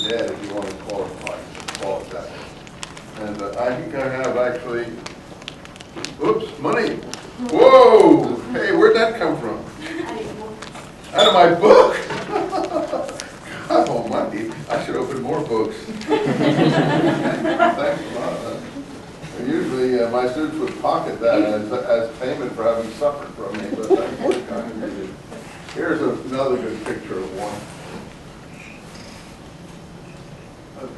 dead, if you want to call it that. And I think I have actually, oops, money. Whoa! Hey, where'd that come from? Out of my book. God almighty, I should open more books. Thanks a lot. Usually my students would pocket that as payment for having suffered from me, but that's what kind of you. Here's another good picture of one.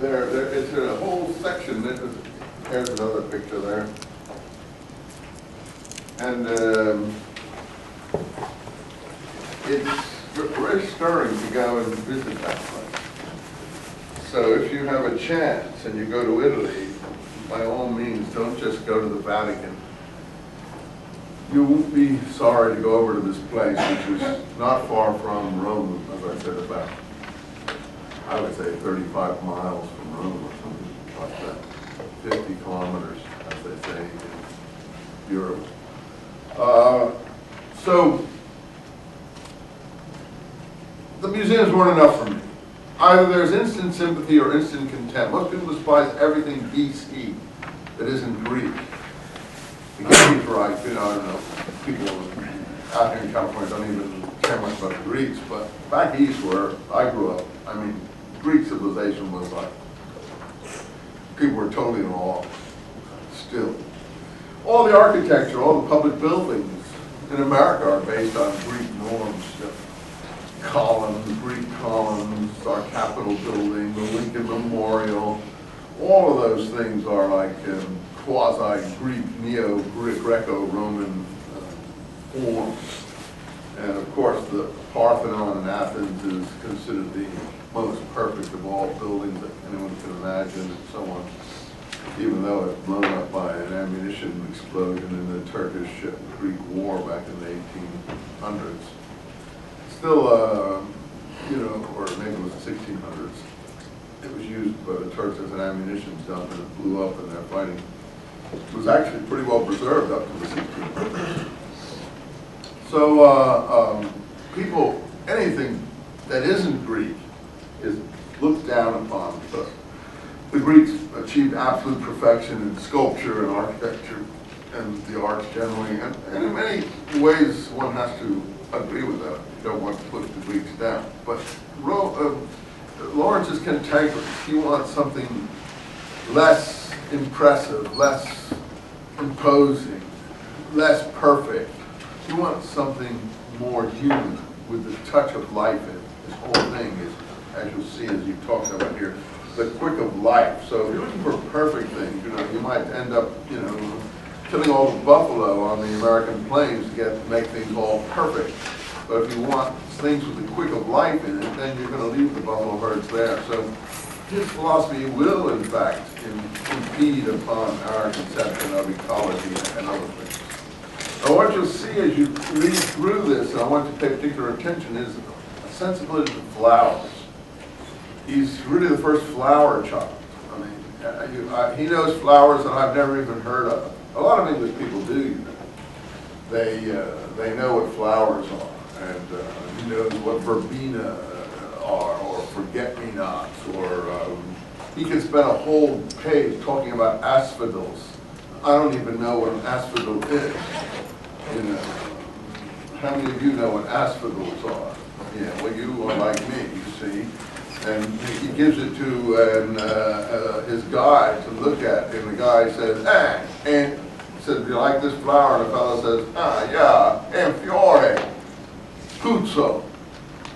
It's in a whole section. There's another picture there. And it's very stirring to go and visit that place. So if you have a chance and you go to Italy, by all means, don't just go to the Vatican. You won't be sorry to go over to this place, which is not far from Rome, as I said, about, I would say 35 miles from Rome or something like that. 50 kilometers, as they say in Europe. So, the museums weren't enough for me. Either there's instant sympathy or instant contempt. Most people despise everything BC that isn't Greek. The Greeks, right, I don't know, people out here in California don't even care much about the Greeks, but back east where I grew up, I mean, Greek civilization was like, people were totally in awe, still. All the architecture, all the public buildings in America are based on Greek norms. Columns, Greek columns, our Capitol building, the Lincoln Memorial, all of those things are like quasi-Greek, Neo-Greco-Roman forms. And of course the Parthenon in Athens is considered the most perfect of all buildings that anyone can imagine and so on, even though it's blown up by an ammunition explosion in the Turkish-Greek War back in the 1800s. Still, you know, or maybe it was the 1600s. It was used by the Turks as an ammunition dump and it blew up in their fighting. It was actually pretty well preserved up to the 1600s. So people, anything that isn't Greek is looked down upon. So the Greeks achieved absolute perfection in sculpture and architecture and the arts generally. And in many ways, one has to agree with that. You don't want to put the Greeks down. But Lawrence is cantankerous. He wants something less impressive, less imposing, less perfect. He wants something more human with the touch of life in it. This whole thing is, as you'll see as you talk about here, the quick of life. So if you're looking for perfect things, you know, you might end up, you know, killing all the buffalo on the American plains to make things all perfect. But if you want things with the quick of life in it, then you're going to leave the buffalo herds there. So his philosophy will, in fact, impede upon our conception of ecology and other things. Now, what you'll see as you read through this, and I want you to pay particular attention, is a sensibility to flowers. He's really the first flower child. I mean, he knows flowers that I've never even heard of. A lot of English people do, you know. They know what flowers are, and he knows what verbena are, or forget-me-nots, or he can spend a whole page talking about asphodels. I don't even know what an asphodel is. You know, how many of you know what asphodels are? Yeah, well, you are like me, you see. And he gives it to his guy to look at, and the guy says, and he says, do you like this flower? And the fellow says, yeah, and fiore, puzzo.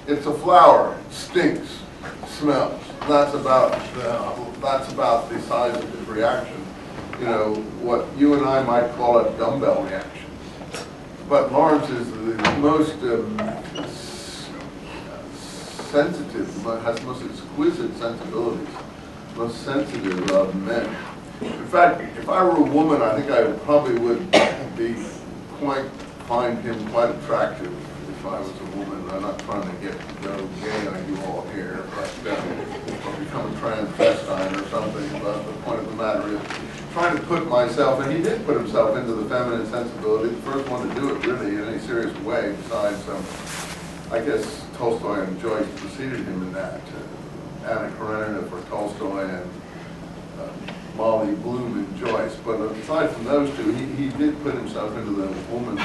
It's a flower, it stinks, smells. That's about the size of his reaction. You know, what you and I might call a dumbbell reaction. But Lawrence is the most sensitive, has the most exquisite sensibilities, most sensitive of men. In fact, if I were a woman, I think I probably would find him quite attractive if I was a woman. I'm not trying to get gay on you all here, but or become a transvestite or something. But the point of the matter is, trying to put myself, and he did put himself into the feminine sensibility, the first one to do it really in any serious way, besides I guess Tolstoy and Joyce preceded him in that. Anna Karenina for Tolstoy and Molly Bloom and Joyce. But aside from those two, he did put himself into the woman's